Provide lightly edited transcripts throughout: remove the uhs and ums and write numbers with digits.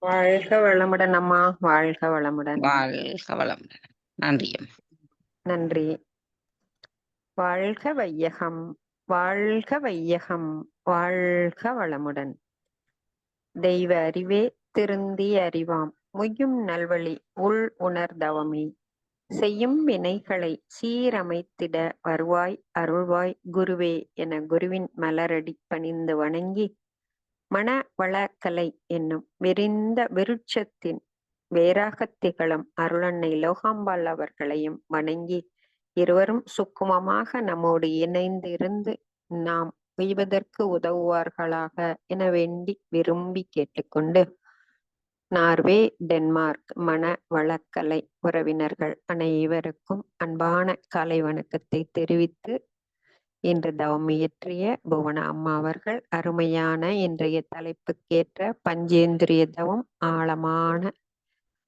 வாழ்க வளமுடன் அம்மா. வாழ்க வளமுடன். வாழ்க வளமுடன். நன்றியும். நன்றி. வாழ்க வையகம், வாழ்க வையகம், வாழ்க வளமுடன். தெய்வ அறிவே திருந்தி அறிவாம், முய்யும் நல்வழி உள் உணர்தவமே. செய்யும் வினைகளை சீரமைத்திட வருவாய் அருள்வாய் குருவே என குருவின் மலரடி பணிந்து வணங்கி, மன வளக்கலை என்னும் விரிந்த விருட்சத்தின் வேறாகத் திகழும் அருளன்னை லோகாம்பாள் அவர்களையும் வணங்கி, இருவரும் சுக்குமமாக நம்மோடு இணைந்திருந்து நாம் உய்வதற்கு உதவுவார்களாக என வேண்டி விரும்பி கேட்டுக்கொண்டு, நார்வே டென்மார்க் மன வளக்கலை உறவினர்கள் அனைவருக்கும் அன்பான காலை வணக்கத்தை தெரிவித்து, இன்று தவம் இயற்றிய புவன அம்மா அவர்கள் அருமையான இன்றைய தலைப்புக்கேற்ற பஞ்சேந்திரிய தவம் ஆழமான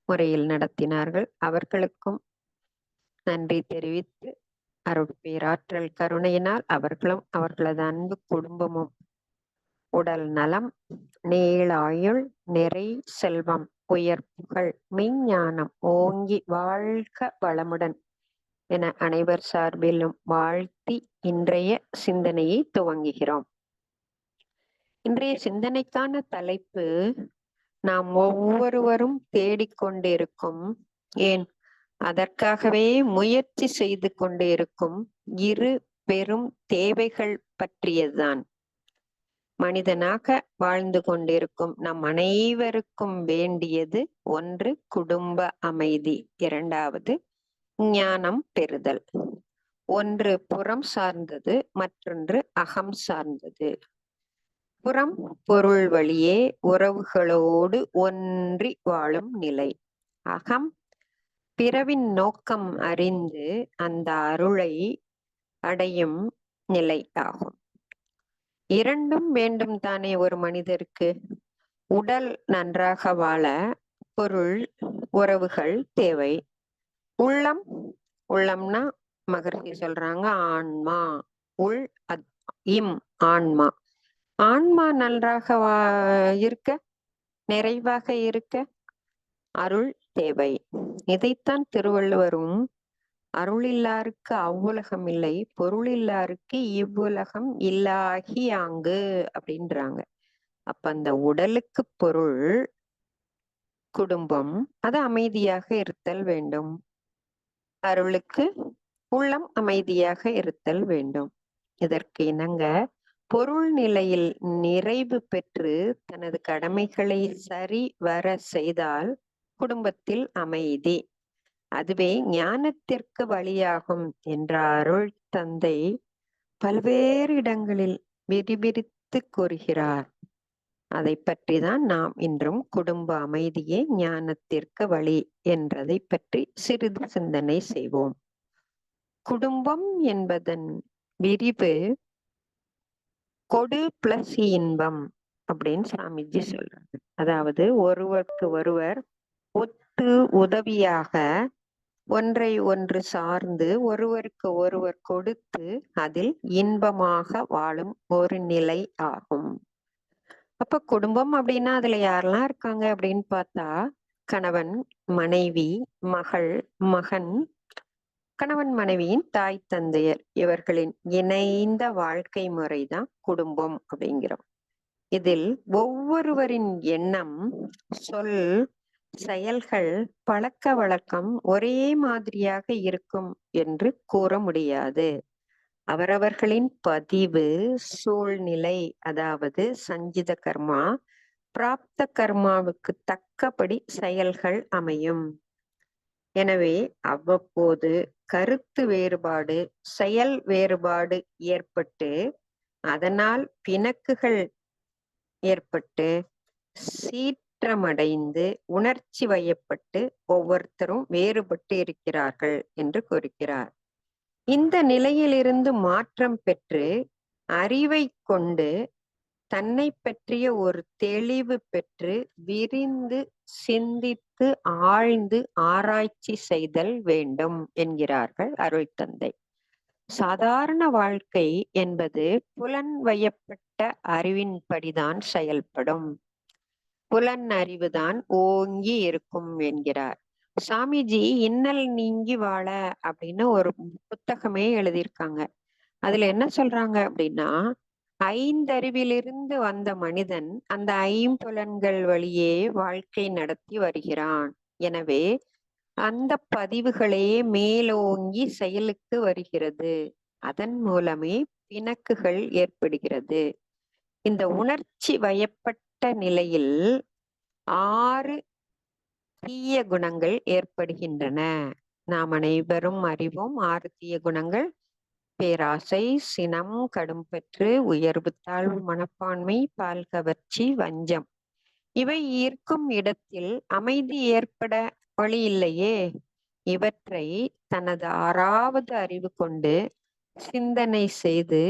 முறையில் நடத்தினார்கள். அவர்களுக்கும் நன்றி தெரிவித்து, அருட்பேராற்றல் கருணையினால் அவர்களும் அவர்களது அன்பு குடும்பமும் உடல் நலம், நீளாயுள், நிறை செல்வம், உயர் புகழ், மெய்ஞானம் ஓங்கி வாழ்க வளமுடன் என அனைவர் சார்பிலும் வாழ்த்தி இன்றைய சிந்தனையை துவங்குகிறோம். இன்றைய சிந்தனைக்கான தலைப்பு, நாம் ஒவ்வொருவரும் தேடிக்கொண்டிருக்கும், ஏன் அதற்காகவே முயற்சி செய்து கொண்டிருக்கும் இரு பெரும் தேவைகள் பற்றியதுதான். மனிதனாக வாழ்ந்து கொண்டிருக்கும் நம் அனைவருக்கும் வேண்டியது ஒன்று குடும்ப அமைதி, இரண்டாவது ஞானம் பெறுதல். ஒன்று புறம் சார்ந்தது, மற்றொன்று அகம் சார்ந்தது. புறம் பொருள் வழியே உறவுகளோடு ஒன்றி வாழும் நிலை. அகம் பிறவின் நோக்கம் அறிந்து அந்த அருளை அடையும் நிலை ஆகும். இரண்டும் வேண்டும் தானே ஒரு மனிதருக்கு. உடல் நன்றாக வாழ பொருள் உறவுகள் தேவை. உள்ளம்னா மகர்ஷி சொல்றாங்க ஆன்மா, உள் இம் ஆன்மா. ஆன்மா நன்றாக இருக்க, நிறைவாக இருக்க அருள் தேவை. இதைத்தான் திருவள்ளுவரும் அருள் இல்லாருக்கு அவ்வுலகம் இல்லை, பொருள் இல்லாருக்கு இவ்வுலகம் இல்லாகி ஆங்கு அப்படின்றாங்க. அப்ப அந்த உடலுக்கு பொருள் குடும்பம், அது அமைதியாக இருத்தல் வேண்டும். அருளுக்கு உள்ளம் அமைதியாக இருத்தல் வேண்டும். இதற்கு இணங்க பொருள் நிலையில் நிறைவு பெற்று தனது கடமைகளை சரி வர செய்தால் குடும்பத்தில் அமைதி, அதுவே ஞானத்திற்கு வழியாகும் என்ற அருள் தந்தை பல்வேறு இடங்களில் விரிவிரித்து கூறுகிறார். அதை பற்றி தான் நாம் இன்றும் குடும்ப அமைதியே ஞானத்திற்கு வழி என்றதை பற்றி சிறிது சிந்தனை செய்வோம். குடும்பம் என்பதன் விரிவு கொடு பிளஸ் இன்பம் அப்படின்னு சாமிஜி சொல்றாங்க. அதாவது ஒருவருக்கு ஒருவர் ஒத்து உதவியாக ஒன்றை ஒன்று சார்ந்து ஒருவருக்கு ஒருவர் கொடுத்து அதில் இன்பமாக வாழும் ஒரு நிலை ஆகும். அப்ப குடும்பம் அப்படின்னா அதுல யாரெல்லாம் இருக்காங்க அப்படின்னு பார்த்தா, கணவன், மனைவி, மகள், மகன், கணவன் மனைவியின் தாய் தந்தையர், இவர்களின் இணைந்த வாழ்க்கை முறைதான் குடும்பம் அப்படிங்கிறோம். இதில் ஒவ்வொருவரின் எண்ணம், சொல், செயல்கள், பழக்க வழக்கம் ஒரே மாதிரியாக இருக்கும் என்று கூற முடியாது. அவரவர்களின் பதிவு, சூழ்நிலை, அதாவது சஞ்சித கர்மா, பிராப்த கர்மாவுக்கு தக்கபடி செயல்கள் அமையும். எனவே அவ்வப்போது கருத்து வேறுபாடு, செயல் வேறுபாடு ஏற்பட்டு அதனால் பிணக்குகள் ஏற்பட்டு சீற்றமடைந்து உணர்ச்சி வயப்பட்டு ஒவ்வொருத்தரும் வேறுபட்டு இருக்கிறார்கள் என்று கூறுகிறார். இந்த நிலையிலிருந்து மாற்றம் பெற்று அறிவை கொண்டு தன்னை பற்றிய ஒரு தெளிவு பெற்று விரிந்து சிந்தித்து ஆழ்ந்து ஆராய்ச்சி செய்தல் வேண்டும் என்கிறார்கள் அருள் தந்தை. சாதாரண வாழ்க்கை என்பது புலன் வயப்பட்ட அறிவின்படிதான் செயல்படும். புலன் அறிவுதான் ஓங்கி இருக்கும் என்கிறார். சாமிஜி இன்னல் நீங்கி வாழ அப்படின்னு ஒரு புத்தகமே எழுதியிருக்காங்க. அதுல என்ன சொல்றாங்க அப்படின்னா, ஐந்தறிவிலிருந்து வந்த மனிதன் அந்த ஐம்புலன்கள் வழியே வாழ்க்கை நடத்தி வருகிறான். எனவே அந்த பதிவுகளே மேலோங்கி செயலுக்கு வருகிறது. அதன் மூலமே பிணக்குகள் ஏற்படுகிறது. இந்த உணர்ச்சி வயப்பட்ட நிலையில் 6 தீய குணங்கள் ஏற்படுகின்றன. நாம் அனைவரும் அறிவோம் 6 தீய குணங்கள். பேராசை, சினம், கடும்பற்று, உயர்வு தாழ்வு மனப்பான்மை, பால் கவர்ச்சி, வஞ்சம். இவை இருக்கும் இடத்தில் அமைதி ஏற்பட வழி இல்லையே. இவற்றை தனது 6வது அறிவு கொண்டு சிந்தனை செய்து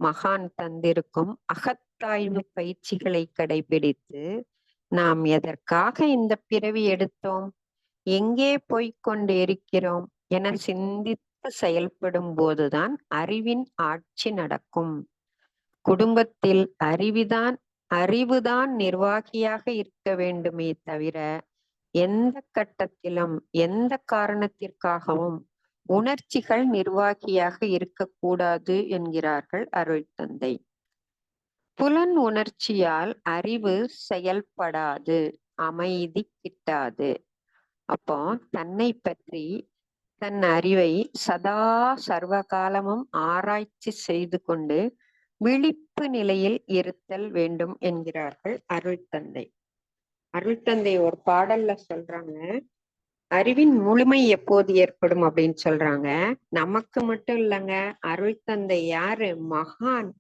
மகான் தந்திருக்கும் அகத்தாய்வு பயிற்சிகளை கடைபிடித்து நாம் எதற்காக இந்த பிறவி எடுத்தோம், எங்கே போய்க் கொண்டு இருக்கிறோம் என சிந்தித்து செயல்படும் போதுதான் அறிவின் ஆட்சி நடக்கும். குடும்பத்தில் அறிவுதான் நிர்வாகியாக இருக்க வேண்டுமே தவிர எந்த கட்டத்திலும் எந்த காரணத்திற்காகவும் உணர்ச்சிகள் நிர்வாகியாக இருக்கக்கூடாது என்கிறார்கள் அருள் தந்தை. புலன் உணர்ச்சியால் அறிவு செயல்படாது, அமைதி கிட்டாது. அப்போ தன்னை பற்றி தன் அறிவை சதா சர்வகாலமும் ஆராய்ச்சி செய்து கொண்டு விழிப்பு நிலையில் இருத்தல் வேண்டும் என்கிறார்கள் அருள் தந்தை. அருள் தந்தை ஒரு பாடல்ல சொல்றாங்க, அறிவின் முழுமை எப்போது ஏற்படும் அப்படின்னு சொல்றாங்க. நமக்கு மட்டும் இல்லைங்க, அருள் தந்தை யாரு? மகான்.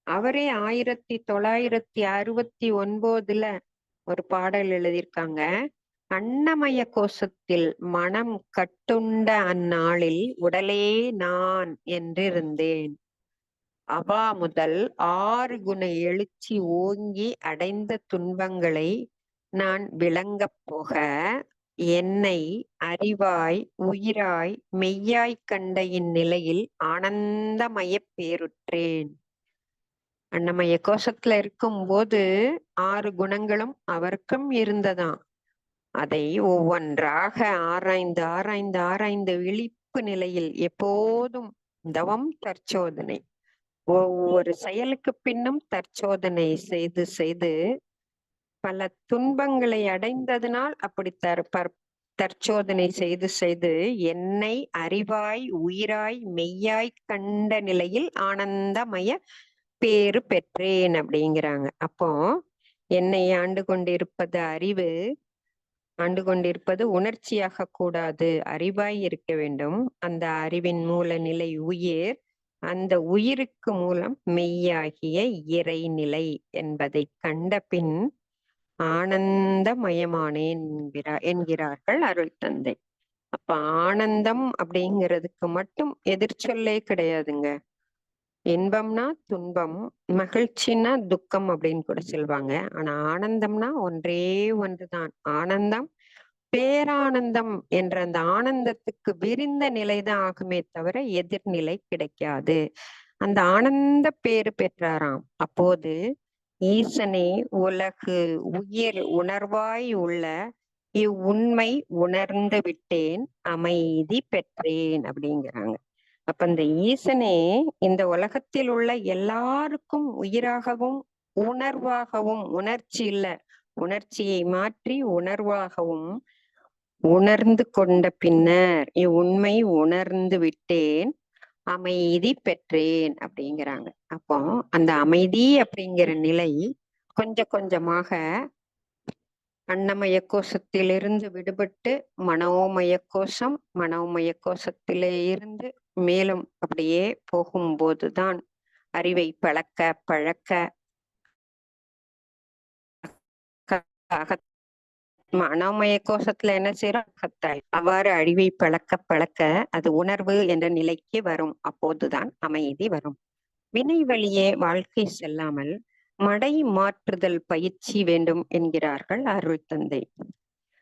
அவரே 1969 ஒரு பாடல் எழுதியிருக்காங்க. அன்னமய கோஷத்தில் மனம் கட்டுண்ட அந்நாளில் உடலே நான் என்றிருந்தேன். அவா முதல் 6 குண எழுச்சி ஓங்கி அடைந்த துன்பங்களை நான் விளங்கப் போக என்னை அறிவாய் உயிராய் மெய்யாய் கண்ட இந்நிலையில் ஆனந்தமய பேருற்றேன். அன்னமய கோஷத்துல இருக்கும் போது 6 குணங்களும் அவருக்கும் இருந்ததாம். அதை ஒவ்வொன்றாக ஆராய்ந்து ஆராய்ந்து ஆராய்ந்து விழிப்பு நிலையில் எப்போதும் தவம் தற்சோதனை, ஒவ்வொரு செயலுக்கு பின்னும் தற்சோதனை செய்து செய்து பல துன்பங்களை அடைந்ததனால் அப்படி தற்சோதனை செய்து செய்து என்னை அறிவாய் உயிராய் மெய்யாய் கண்ட நிலையில் ஆனந்தமய பேரு பெற்றேன் அப்படிங்கிறாங்க. அப்போ என்னை ஆண்டு கொண்டிருப்பது அறிவு, ஆண்டு கொண்டிருப்பது உணர்ச்சியாக கூடாது, அறிவாய் இருக்க வேண்டும். அந்த அறிவின் மூல நிலை உயிர், அந்த உயிருக்கு மூலம் மெய்யாகிய இறைநிலை என்பதை கண்ட பின் ஆனந்தமயமானேன் என்கிறார்கள் அருள் தந்தை. அப்ப ஆனந்தம் அப்படிங்கிறதுக்கு மட்டும் எதிர்ச்சொல்லே கிடையாதுங்க. இன்பம்னா துன்பம், மகிழ்ச்சினா துக்கம் அப்படின்னு கூட சொல்லுவாங்க. ஆனா ஆனந்தம்னா ஒன்றே ஒன்றுதான். ஆனந்தம் பேரானந்தம் என்ற அந்த ஆனந்தத்துக்கு விரிந்த நிலைதான் ஆகுமே தவிர எதிர்நிலை கிடைக்காது. அந்த ஆனந்த பேரு பெற்றாராம். அப்போது ஈசனே உலகு உயிர் உணர்வாய் உள்ள இவ்வுண்மை உணர்ந்து விட்டேன், அமைதி பெற்றேன் அப்படிங்கிறாங்க. அப்ப இந்த ஈசனே இந்த உலகத்தில் உள்ள எல்லாருக்கும் உயிராகவும் உணர்வாகவும், உணர்ச்சி இல்ல, உணர்ச்சியை மாற்றி உணர்வாகவும் உணர்ந்து கொண்ட பின்னர் இவ்வுண்மை உணர்ந்து விட்டேன், அமைதி பெற்றேன் அப்படிங்கிறாங்க. அப்போ அந்த அமைதி அப்படிங்கிற நிலை கொஞ்சம் கொஞ்சமாக அன்னமய கோஷத்திலிருந்து விடுபட்டு மனோமய கோஷம், மனோமய கோஷத்திலே இருந்து மேலும் அப்படியே போகும்போதுதான் அறிவை பழக்க பழக்க மனோமய கோஷத்துல என்ன செய்யறோம்? அகத்தாய். அவ்வாறு அறிவை பழக்க பழக்க அது உணர்வு என்ற நிலைக்கு வரும். அப்போதுதான் அமைதி வரும். வினை வழியே வாழ்க்கை செல்லாமல் மடை மாற்றுதல் பயிற்சி வேண்டும் என்கிறார்கள் அருள் தந்தை.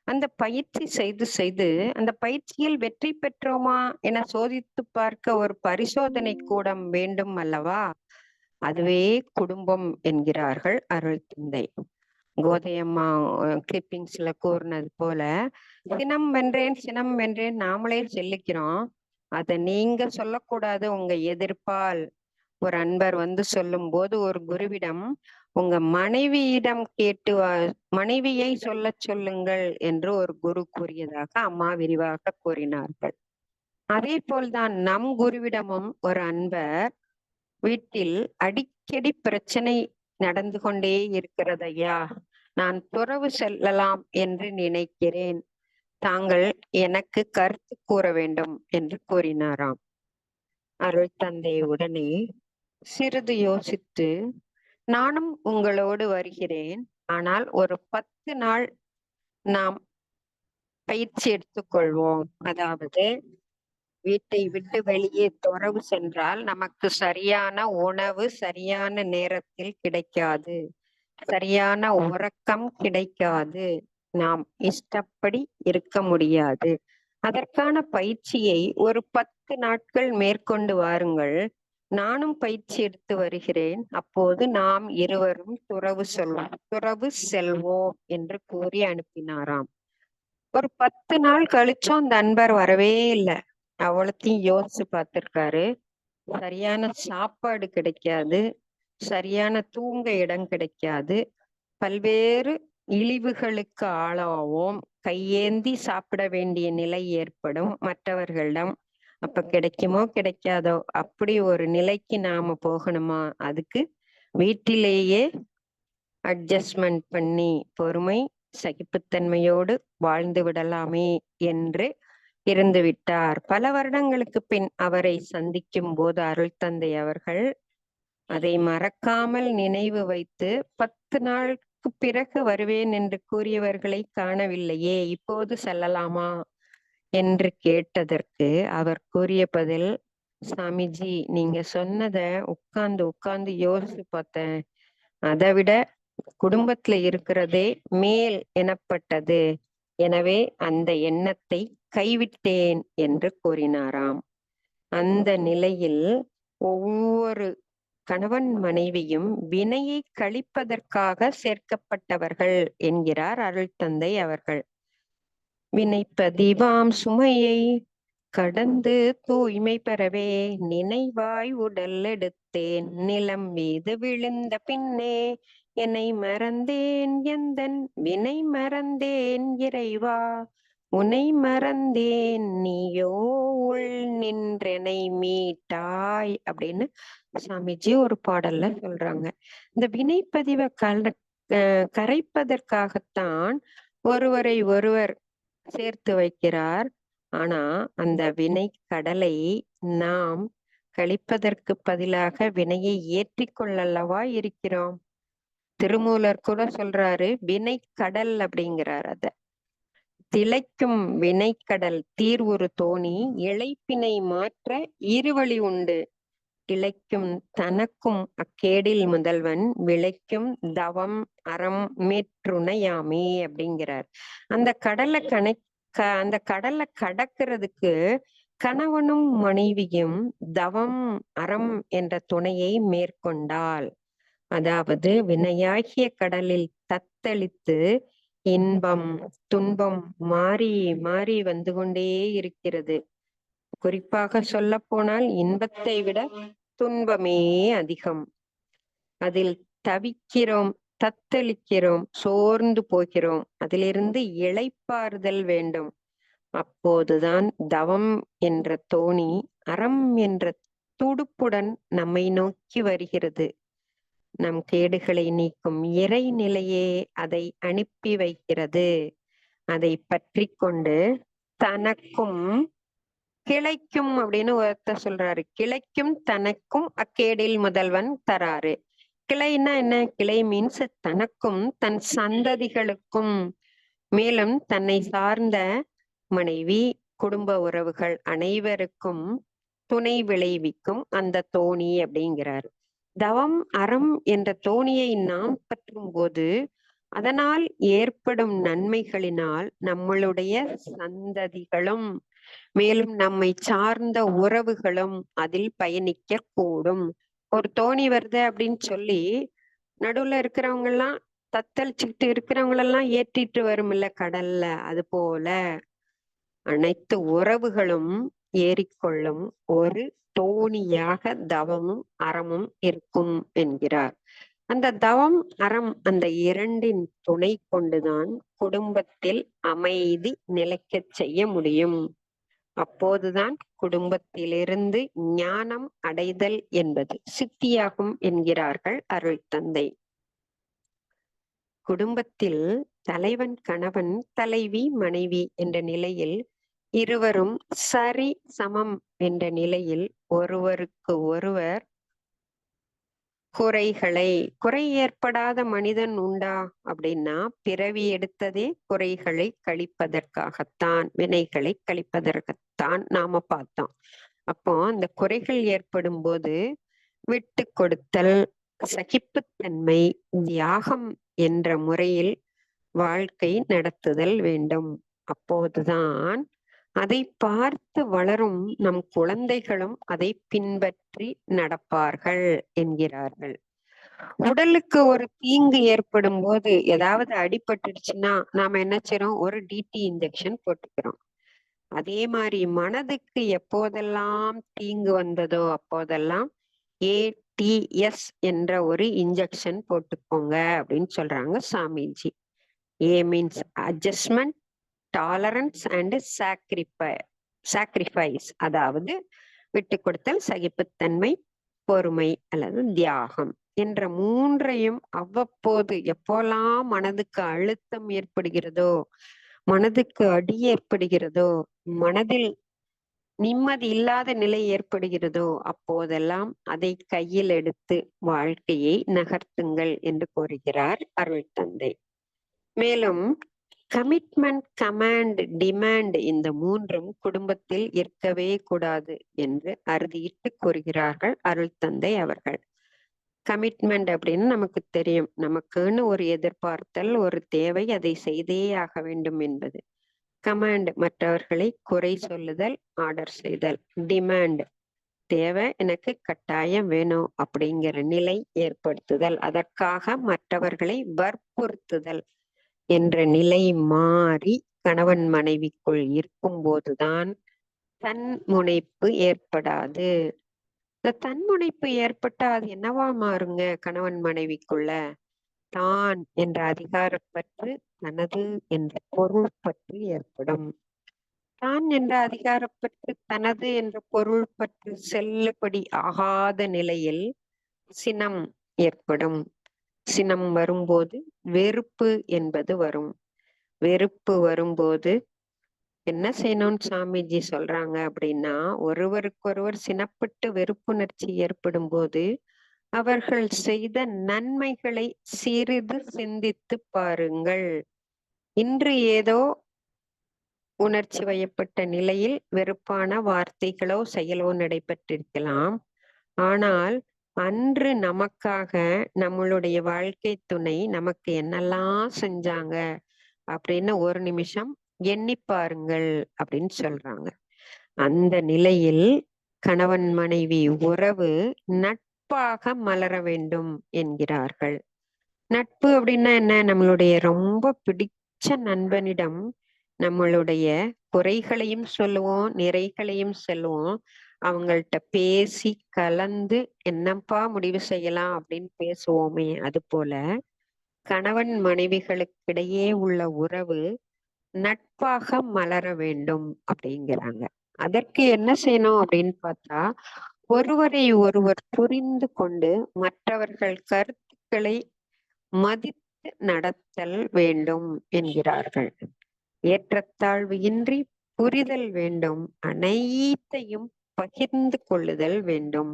அந்த பயிற்சி செய்து செய்து அந்த பயிற்சியில் வெற்றி பெற்றோமா என சோதித்து பார்க்க ஒரு பரிசோதனை கூடம் வேண்டும் அல்லவா? அதுவே குடும்பம் என்கிறார்கள் அருள் தந்தை. கோதையம்மா கிளிப்பிங்ஸ்ல கூறினது போல, சினம் வென்றேன் சினம் வென்றேன் நாமளே சொல்லிக்கிறோம். அத நீங்க சொல்லக்கூடாது. உங்க எதிர்ப்பால் ஒரு அன்பர் வந்து சொல்லும் போது ஒரு குருவிடம் உங்க மனைவியிடம் கேட்டு மனைவியை சொல்லச் சொல்லுங்கள் என்று ஒரு குரு கூறியதாக அம்மா விரிவாக கூறினார்கள். அதே போல்தான் நம் குருவிடமும் ஒரு அன்பர் வீட்டில் அடிக்கடி பிரச்சனை நடந்து கொண்டே இருக்கிறது ஐயா, நான் துறவு செல்லலாம் என்று நினைக்கிறேன், தாங்கள் எனக்கு கருத்து கூற வேண்டும் என்று கூறினாராம். அருள் தந்தை உடனே சிறிது யோசித்து, நானும் உங்களோடு வருகிறேன், ஆனால் ஒரு 10 நாள் நாம் பயிற்சி எடுத்துக்கொள்வோம். அதாவது வீட்டை விட்டு வெளியே துறவு சென்றால் நமக்கு சரியான உணவு சரியான நேரத்தில் கிடைக்காது, சரியான உறக்கம் கிடைக்காது, நாம் இஷ்டப்படி இருக்க முடியாது. அதற்கான பயிற்சியை ஒரு 10 நாட்கள் மேற்கொண்டு வாருங்கள், நானும் பயிற்சி எடுத்து வருகிறேன், அப்போது நாம் இருவரும் துறவு செல்வோம் என்று கூறி அனுப்பினாராம். ஒரு 10 நாள் கழிச்சும் அந்த அன்பர் வரவே இல்லை. அவ்வளத்தையும் யோசிச்சு பார்த்திருக்காரு. சரியான சாப்பாடு கிடைக்காது, சரியான தூங்க இடம் கிடைக்காது, பல்வேறு இழிவுகளுக்கு ஆளாவோம், கையேந்தி சாப்பிட வேண்டிய நிலை ஏற்படும் மற்றவர்களிடம். அப்ப கிடைக்குமோ கிடைக்காதோ, அப்படி ஒரு நிலைக்கு நாம போகணுமா? அதுக்கு வீட்டிலேயே அட்ஜஸ்ட்மெண்ட் பண்ணி பொறுமை சகிப்புத்தன்மையோடு வாழ்ந்து விடலாமே என்று இருந்து விட்டார். பல வருடங்களுக்கு பின் அவரை சந்திக்கும் போது அருள் தந்தை அவர்கள் அதை மறக்காமல் நினைவு வைத்து, 10 நாளுக்கு பிறகு வருவேன் என்று கூறியவர்களை காணவில்லையே, இப்போது செல்லலாமா என்று கேட்டதற்கு அவர் கூறிய பதில், சாமிஜி நீங்க சொன்னத உட்கார்ந்து உட்கார்ந்து யோசிச்சு பார்த்தேன், அதை விட குடும்பத்துல இருக்கிறதே மேல் எனப்பட்டது, எனவே அந்த எண்ணத்தை கைவிட்டேன் என்று கூறினாராம். அந்த நிலையில் ஒவ்வொரு கணவன் மனைவியும் வினையை கழிப்பதற்காக சேர்க்கப்பட்டவர்கள் என்கிறார் அருள் தந்தை அவர்கள். வினைப்பதிவாம் சுமையை கடந்து தூய்மை பெறவே நினைவாய் உடல் எடுத்தேன், நிலம் மீது விழுந்த பின்னே என்னை மறந்தேன் எந்தன் வினை மறந்தேன் இறைவா, உனை மறந்தேன் நீயோ உள் நின்றெனை மீட்டாய் அப்படின்னு சாமிஜி ஒரு பாடல்ல சொல்றாங்க. இந்த வினைப்பதிவை கரைப்பதற்காகத்தான் ஒருவரை ஒருவர் சேர்த்து வைக்கிறார். ஆனா அந்த வினை கடலை நாம் கழிப்பதற்கு பதிலாக வினையை ஏற்றிக்கொள்ளல்லவா இருக்கிறோம். திருமூலர் கூட சொல்றாரு வினை கடல் அப்படிங்கிறார். அத திளைக்கும் வினைக்கடல் தீர்வுறு தோணி இளைப்பினை மாற்ற இருவழி உண்டு, இளைக்கும் தனக்கும் அக்கேடில் முதல்வன் விளைக்கும் தவம் அறம் மேற்றுணையாமே அப்படிங்கிறார். அந்த கடலை கடக்கிறதுக்கு கணவனும் மனைவியும் தவம் அறம் என்ற துணையை மேற்கொண்டால், அதாவது வினையாகிய கடலில் தத்தளித்து இன்பம் துன்பம் மாறி மாறி வந்து கொண்டே இருக்கிறது. குறிப்பாக சொல்ல போனால் இன்பத்தை விட துன்பமே அதிகம். அதில் தவிக்கிறோம், தத்தளிக்கிறோம், சோர்ந்து போகிறோம். அதிலிருந்து இளைப்பாறுதல் வேண்டும். அப்போதுதான் தவம் என்ற தோணி அறம் என்ற துடுப்புடன் நம்மை நோக்கி வருகிறது. நம் கேடுகளை நீக்கும் இறை நிலையே அதை அனுப்பி வைக்கிறது. அதை பற்றி கொண்டு தனக்கும் கிளைக்கும் அப்படின்னு ஒருத்தர் சொல்றாரு, கிளைக்கும் தனக்கும் அக்கேடில் முதல்வன் தராரு. கிளைன்னா என்ன? கிளை மீன்ஸ் தனக்கும் தன் சந்ததிகளுக்கும், மேலும் தன்னை சார்ந்த மனைவி குடும்ப உறவுகள் அனைவருக்கும் துணை விளைவிக்கும் அந்த தோணி அப்படிங்கிறார். தவம் அறம் என்ற தோணியை நாம் பற்றும் போது அதனால் ஏற்படும் நன்மைகளினால் நம்மளுடைய சந்ததிகளும் மேலும் நம்மை சார்ந்த உறவுகளும் அதில் பயணிக்க கூடும். ஒரு தோணி வருது அப்படின்னு சொல்லி நடுவுல இருக்கிறவங்க எல்லாம் தத்தளிச்சுக்கிட்டு இருக்கிறவங்களெல்லாம் ஏற்றிட்டு வரும்ல கடல்ல. அது போல அனைத்து உறவுகளும் ஏறிக்கொள்ளும் ஒரு தோணியாக தவமும் அறமும் இருக்கும் என்கிறார். அந்த தவம் அறம் அந்த இரண்டின் துணை கொண்டுதான் குடும்பத்தில் அமைதி நிலைக்கச் செய்ய முடியும். அப்போதுதான் குடும்பத்திலிருந்து ஞானம் அடைதல் என்பது சித்தியாகும் என்கிறார்கள் அருள் தந்தை. குடும்பத்தில் தலைவன் கணவன், தலைவி மனைவி என்ற நிலையில் இருவரும் சரி சமம் என்ற நிலையில் ஒருவருக்கு ஒருவர் குறை ஏற்படாத மனிதன் உண்டா அப்படின்னா பிறவி எடுத்ததே குறைகளை கழிப்பதற்காகத்தான், வினைகளை கழிப்பதற்குத்தான் நாம பார்த்தோம். அப்போ அந்த குறைகள் ஏற்படும் போது விட்டு கொடுத்தல், சகிப்புத்தன்மை, தியாகம் என்ற முறையில் வாழ்க்கை நடத்துதல் வேண்டும். அப்போதுதான் அதை பார்த்து வளரும் நம் குழந்தைகளும் அதை பின்பற்றி நடப்பார்கள் என்கிறார்கள். உடலுக்கு ஒரு தீங்கு ஏற்படும் போது, ஏதாவது அடிபட்டுடுச்சுன்னா நாம என்ன செய்றோம்? ஒரு டிடி இன்ஜெக்ஷன் போட்டுக்கிறோம். அதே மாதிரி மனதுக்கு எப்போதெல்லாம் தீங்கு வந்ததோ அப்போதெல்லாம் ATS என்ற ஒரு இன்ஜெக்ஷன் போட்டுக்கோங்க அப்படின்னு சொல்றாங்க Swamiji. A means adjustment, tolerance and sacrifice, அதாவது விட்டு கொடுத்தல், சகிப்புத்தன்மை, பொறுமை அல்லது தியாகம் என்ற மூன்றையும் அவ்வப்போது எப்போல்லாம் மனதுக்கு அழுத்தம் ஏற்படுகிறதோ, மனதுக்கு அடி ஏற்படுகிறதோ, மனதில் நிம்மதி இல்லாத நிலை ஏற்படுகிறதோ அப்போதெல்லாம் அதை கையில் எடுத்து வாழ்க்கையை நகர்த்துங்கள் என்று கூறுகிறார் அருள் தந்தை. மேலும் கமிட்மெண்ட், கமாண்ட், டிமாண்ட் இந்த மூன்றும் குடும்பத்தில் இருக்கவே கூடாது என்று அறுதியிட்டு கூறுகிறார்கள் அருள் தந்தை அவர்கள். கமிட்மெண்ட் அப்படின்னு நமக்கு தெரியும், நமக்குன்னு ஒரு எதிர்பார்த்தல், ஒரு தேவை, அதை செய்தே ஆக வேண்டும் என்பது. கமாண்ட் மற்றவர்களை குறை சொல்லுதல், ஆர்டர் செய்தல். டிமாண்ட் தேவை, எனக்கு கட்டாயம் வேணும் அப்படிங்கிற நிலை ஏற்படுத்துதல், அதற்காக மற்றவர்களை வற்புறுத்துதல் என்ற நிலை மாறி கணவன் மனைவிக்குள் இருக்கும் போதுதான் தன்முனைப்பு ஏற்படாது. இந்த தன்முனைப்பு ஏற்பட்டா அது என்னவா மாறுங்க? கணவன் மனைவிக்குள்ள தான் என்ற அதிகாரப்பற்று, தனது என்ற பொருள் பற்று ஏற்படும். தான் என்ற அதிகாரப்பற்று, தனது என்ற பொருள் பற்று செல்லுபடி ஆகாத நிலையில் சினம் ஏற்படும். சினம் வரும்போது வெறுப்பு என்பது வரும். வெறுப்பு வரும்போது என்ன செய்யணும்னு சாமிஜி சொல்றாங்க அப்படின்னா, ஒருவருக்கொருவர் சினப்பட்டு வெறுப்புணர்ச்சி ஏற்படும் போது அவர்கள் செய்த நன்மைகளை சிறிது சிந்தித்து பாருங்கள். இன்று ஏதோ உணர்ச்சி வயப்பட்ட நிலையில் வெறுப்பான வார்த்தைகளோ செயலோ நடைபெற்றிருக்கலாம். ஆனால் அன்று நமக்காக நம்மளுடைய வாழ்க்கை துணை நமக்கு என்னெல்லாம் செஞ்சாங்க அப்படின்னு ஒரு நிமிஷம் எண்ணி பாருங்கள் அப்படின்னு சொல்றாங்க. அந்த நிலையில் கணவன் மனைவி உறவு நட்பாக மலர வேண்டும் என்கிறார்கள். நட்பு அப்படின்னா என்ன? நம்மளுடைய ரொம்ப பிடிச்ச நண்பனிடம் நம்மளுடைய குறைகளையும் சொல்லுவோம், நிறைகளையும் சொல்லுவோம். அவங்கள்ட்ட பேசி கலந்து என்னப்பா முடிவு செய்யலாம் அப்படின்னு பேசுவோமே, அது போல கணவன் மனைவிகளுக்கிடையே உள்ள உறவு நட்பாக மலர வேண்டும் அப்படிங்கிறாங்க. அதற்கு என்ன செய்யணும் அப்படின்னு பார்த்தா, ஒருவரை ஒருவர் புரிந்து கொண்டு மற்றவர்கள் கருத்துக்களை மதித்து நடத்தல் வேண்டும் என்கிறார்கள். ஏற்றத்தாழ்வு இன்றி புரிதல் வேண்டும், அனைத்தையும் பகிர்ந்து கொள்ளுதல் வேண்டும்.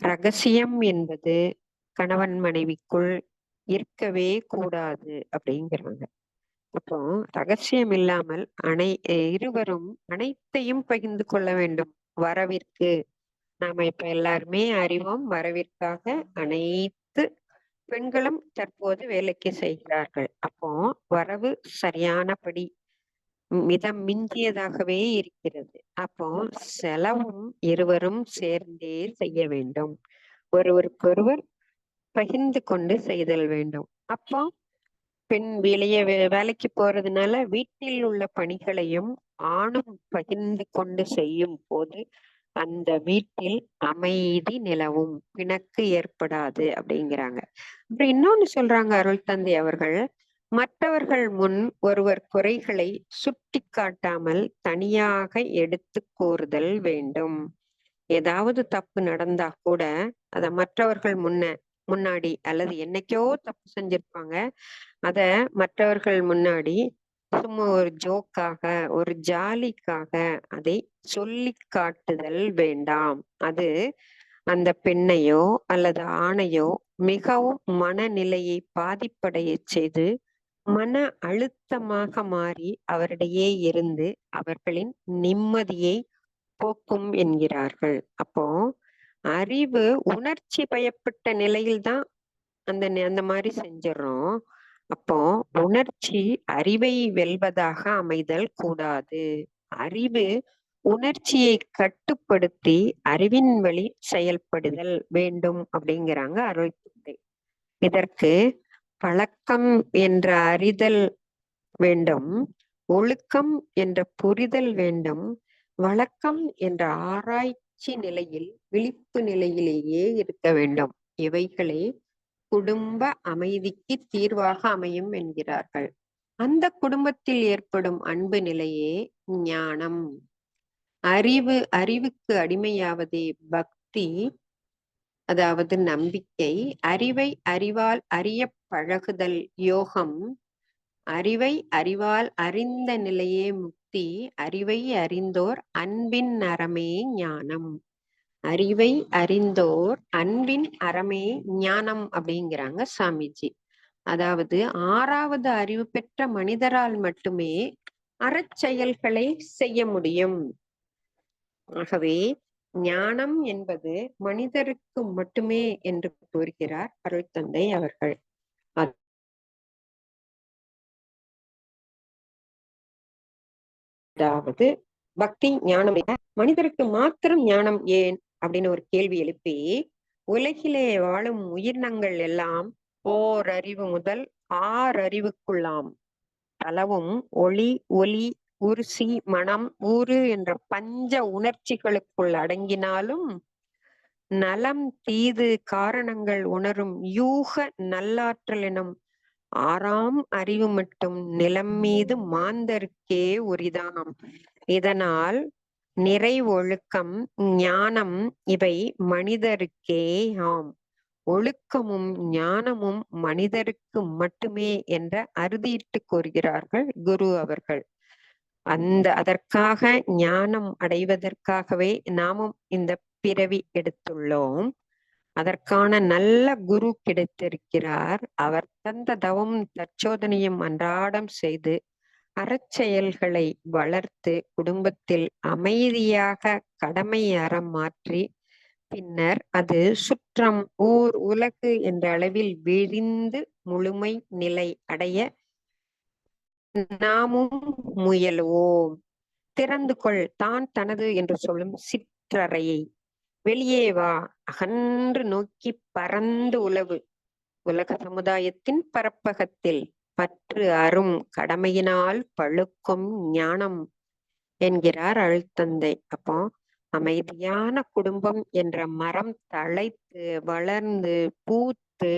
ரகசியம் என்பது கணவன் மனைவிக்குள் இருக்கவே கூடாது அப்படிங்கிறாங்க. அப்போ ரகசியம் இல்லாமல் இருவரும் அனைத்தையும் பகிர்ந்து கொள்ள வேண்டும். வரவிற்கு நாம இப்ப எல்லாருமே அறிவோம், வரவிற்காக அனைத்து பெண்களும் தற்போது வேலைக்கு செய்கிறார்கள். அப்போ வரவு சரியானபடி மிதம் மிஞ்சியதாகவே இருக்கிறது. அப்போ செலவும் இருவரும் சேர்ந்தே செய்ய வேண்டும். ஒருவருக்கொருவர் பகிர்ந்து கொண்டு செய்தல் வேண்டும். அப்போ பெண் வேலைக்கு போறதுனால வீட்டில் உள்ள பணிகளையும் ஆணும் பகிர்ந்து கொண்டு செய்யும் போது அந்த வீட்டில் அமைதி நிலவும், பிணக்கு ஏற்படாது அப்படிங்கிறாங்க. அப்புறம் இன்னொன்னு சொல்றாங்க அருள் தந்தை அவர்கள், மற்றவர்கள் முன் ஒருவர் குறைகளை சுட்டி காட்டாமல் தனியாக எடுத்து கூறுதல் வேண்டும். ஏதாவது தப்பு நடந்தா கூட அத மற்றவர்கள் முன்னாடி அல்லது என்னைக்கோ தப்பு செஞ்சிருப்பாங்க, அத மற்றவர்கள் முன்னாடி சும்மா ஒரு ஜோக்காக, ஒரு ஜாலிக்காக அதை சொல்லி காட்டுதல் வேண்டாம். அது அந்த பெண்ணையோ அல்லது ஆணையோ மிகவும் மனநிலையை பாதிப்படைய செய்து மன அழுத்தமாக மாறி அவரிடையே இருந்து அவர்களின் நிம்மதியை போக்கும் என்கிறார்கள். அப்போ அறிவு உணர்ச்சி பயப்பட்ட நிலையில்தான் அந்த மாதிரி செஞ்சிடறோம். அப்போ உணர்ச்சி அறிவை வெல்வதாக அமைதல் கூடாது. அறிவு உணர்ச்சியை கட்டுப்படுத்தி அறிவின் வழி செயல்படுதல் வேண்டும் அப்படிங்கிறாங்க அருள் தந்தை. இதற்கு பழக்கம் என்ற அறிதல் வேண்டும், ஒழுக்கம் என்ற புரிதல் வேண்டும், வழக்கம் என்ற ஆராய்ச்சி நிலையில் விழிப்பு நிலையிலேயே இருக்க வேண்டும். இவைகளே குடும்ப அமைதிக்கு தீர்வாக அமையும் என்கிறார்கள். அந்த குடும்பத்தில் ஏற்படும் அன்பு நிலையே ஞானம். அறிவுக்கு அடிமையாவதே பக்தி, அதாவது நம்பிக்கை. அறிவை அறிவால் அறிய பழகுதல் யோகம். அறிவை அறிவால் அறிந்த நிலையே முக்தி. அறிவை அறிந்தோர் அன்பின் அறமே ஞானம். அறிவை அறிந்தோர் அன்பின் அறமே ஞானம் அப்படிங்கிறாங்க சாமிஜி. அதாவது 6வது அறிவு பெற்ற மனிதரால் மட்டுமே அறச்செயல்களை செய்ய முடியும். ஆகவே ஞானம் என்பது மனிதருக்கு மட்டுமே என்று கூறுகிறார் அருள் தந்தை அவர்கள். அதாவது பக்தி ஞானம் மனிதருக்கு மாத்திரம் ஞானம் ஏன் அப்படின்னு ஒரு கேள்வி எழுப்பி, உலகிலே வாழும் உயிரினங்கள் எல்லாம் ஓரறிவு முதல் 6 அறிவுக்குள்ளாம் அளவும் ஒளி, ஒலி, உருசி, மனம், ஊறு என்ற பஞ்ச உணர்ச்சிகளுக்குள் அடங்கினாலும் நலம் தீது காரணங்கள் உணரும் யூக நல்லாற்றல் எனும் 6ஆம் அறிவு மட்டும் நிலம் மீது மாந்தருக்கே உரிதாம். இதனால் நிறை ஒழுக்கம் ஞானம் இவை மனிதருக்கே ஆம். ஒழுக்கமும் ஞானமும் மனிதருக்கு மட்டுமே என்ற அறுதியிட்டு கூறுகிறார்கள் குரு அவர்கள். அதற்காக ஞானம் அடைவதற்காகவே நாமும் இந்த பிறவி எடுத்துள்ளோம். அதற்கான நல்ல குரு கிடைத்திருக்கிறார். அவர் தந்த தவம் தற்சோதனையும் அன்றாடம் செய்து அறச்செயல்களை வளர்த்து குடும்பத்தில் அமைதியாக கடமை அறம் மாற்றி பின்னர் அது சுற்றம் ஊர் உலகு என்ற அளவில் விரிந்து முழுமை நிலை அடைய நாமும் முயலுவோம். திறந்து கொள் தான் தனது என்று சொல்லும் சிற்றறையை, வெளியே வா அகன்று நோக்கி பறந்து உலவு. உலக சமுதாயத்தின் பரப்பகத்தில் பற்று அரும் கடமையினால் பழுக்கும் ஞானம் என்கிறார் அருள்தந்தை. அப்போ அமைதியான குடும்பம் என்ற மரம் தழைத்து வளர்ந்து பூத்து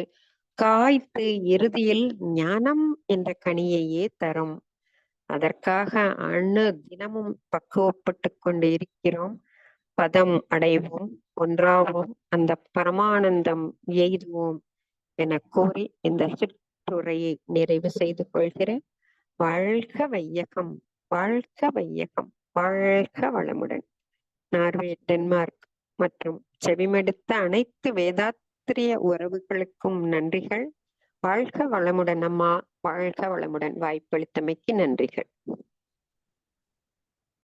காய்த்து இறுதியில் ஞானம் என்ற கனியையே தரும். அதற்காக தினமும் பக்குவப்பட்டு கொண்டு இருக்கிறோம். பதம் அடைவோம், ஒன்றாவோம், அந்த பரமானந்தம் எய்துவோம் என கூறி இந்த சிற்றுரையை நிறைவு செய்து கொள்கிறேன். வாழ்க வையகம், வாழ்க வையகம், வாழ்க வளமுடன். நார்வே, டென்மார்க் மற்றும் செவிமெடுத்த அனைத்து வேதாத்திரிய உறவுகளுக்கும் நன்றிகள். வாழ்க வளமுடன் அம்மா, வாழ்க வளமுடன். வாய்ப்பளித்தமைக்கு நன்றிகள்.